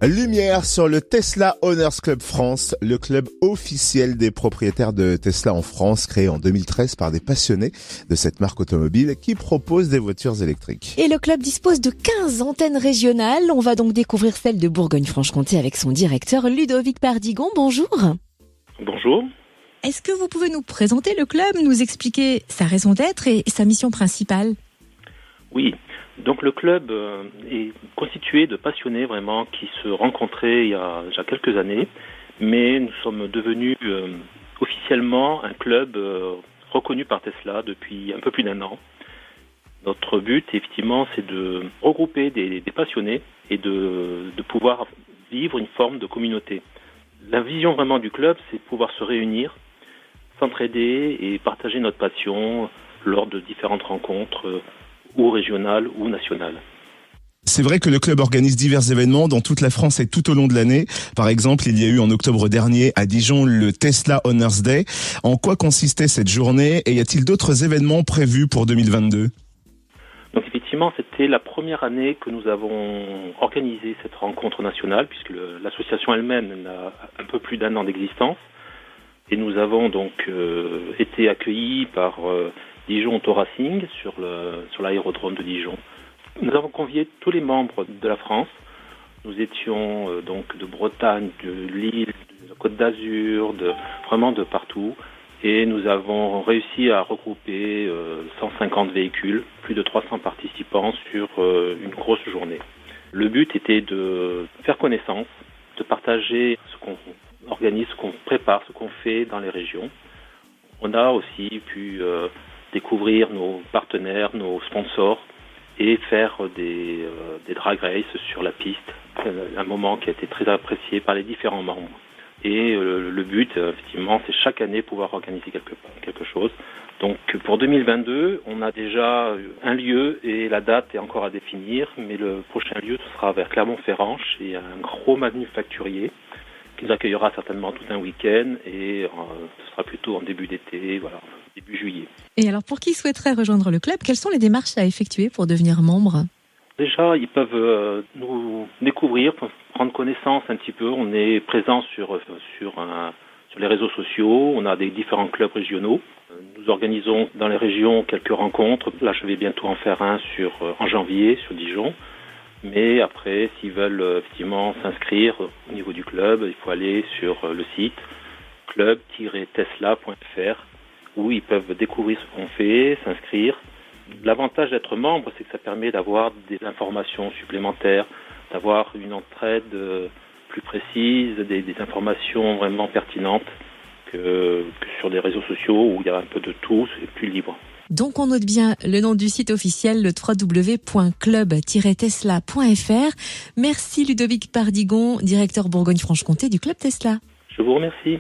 Lumière sur le Tesla Owners Club France, le club officiel des propriétaires de Tesla en France, créé en 2013 par des passionnés de cette marque automobile qui propose des voitures électriques. Et le club dispose de 15 antennes régionales. On va donc découvrir celle de Bourgogne-Franche-Comté avec son directeur Ludovic Pardigon. Bonjour. Bonjour. Est-ce que vous pouvez nous présenter le club, nous expliquer sa raison d'être et sa mission principale ? Oui, donc le club est constitué de passionnés vraiment qui se rencontraient il y a déjà quelques années, mais nous sommes devenus officiellement un club reconnu par Tesla depuis un peu plus d'1 an. Notre but, effectivement, c'est de regrouper des passionnés et de pouvoir vivre une forme de communauté. La vision vraiment du club, c'est de pouvoir se réunir, s'entraider et partager notre passion lors de différentes rencontres ou régionales ou nationales. C'est vrai que le club organise divers événements dans toute la France et tout au long de l'année. Par exemple, il y a eu en octobre dernier à Dijon le Tesla Owners Day. En quoi consistait cette journée et y a-t-il d'autres événements prévus pour 2022 ? Donc effectivement, c'était la première année que nous avons organisé cette rencontre nationale, puisque l'association elle-même a un peu plus d'1 an d'existence. Et nous avons donc été accueillis par Dijon Auto-Racing sur l'aérodrome de Dijon. Nous avons convié tous les membres de la France. Nous étions donc de Bretagne, de Lille, de la Côte d'Azur, vraiment de partout. Et nous avons réussi à regrouper 150 véhicules, plus de 300 participants sur une grosse journée. Le but était de faire connaissance, de partager ce qu'on organise, ce qu'on prépare, ce qu'on fait dans les régions. On a aussi pu découvrir nos partenaires, nos sponsors et faire des drag races sur la piste, un moment qui a été très apprécié par les différents membres. Et le but, effectivement, c'est chaque année pouvoir organiser quelque chose. Donc pour 2022, on a déjà un lieu et la date est encore à définir, mais le prochain lieu, ce sera vers Clermont-Ferrand, chez un gros manufacturier qui nous accueillera certainement tout un week-end et ce sera plutôt en début d'été, voilà, début juillet. Et alors pour qui souhaiterait rejoindre le club, quelles sont les démarches à effectuer pour devenir membre ? Déjà, ils peuvent nous découvrir, prendre connaissance un petit peu. On est présent sur les réseaux sociaux, on a des différents clubs régionaux. Nous organisons dans les régions quelques rencontres. Là, je vais bientôt en faire un en janvier sur Dijon. Mais après, s'ils veulent effectivement s'inscrire au niveau du club, il faut aller sur le site club-tesla.fr où ils peuvent découvrir ce qu'on fait, s'inscrire. L'avantage d'être membre, c'est que ça permet d'avoir des informations supplémentaires, d'avoir une entraide plus précise, des informations vraiment pertinentes que sur des réseaux sociaux où il y a un peu de tout, c'est plus libre. Donc on note bien le nom du site officiel, le www.club-tesla.fr. Merci Ludovic Pardigon, directeur Bourgogne-Franche-Comté du club Tesla. Je vous remercie.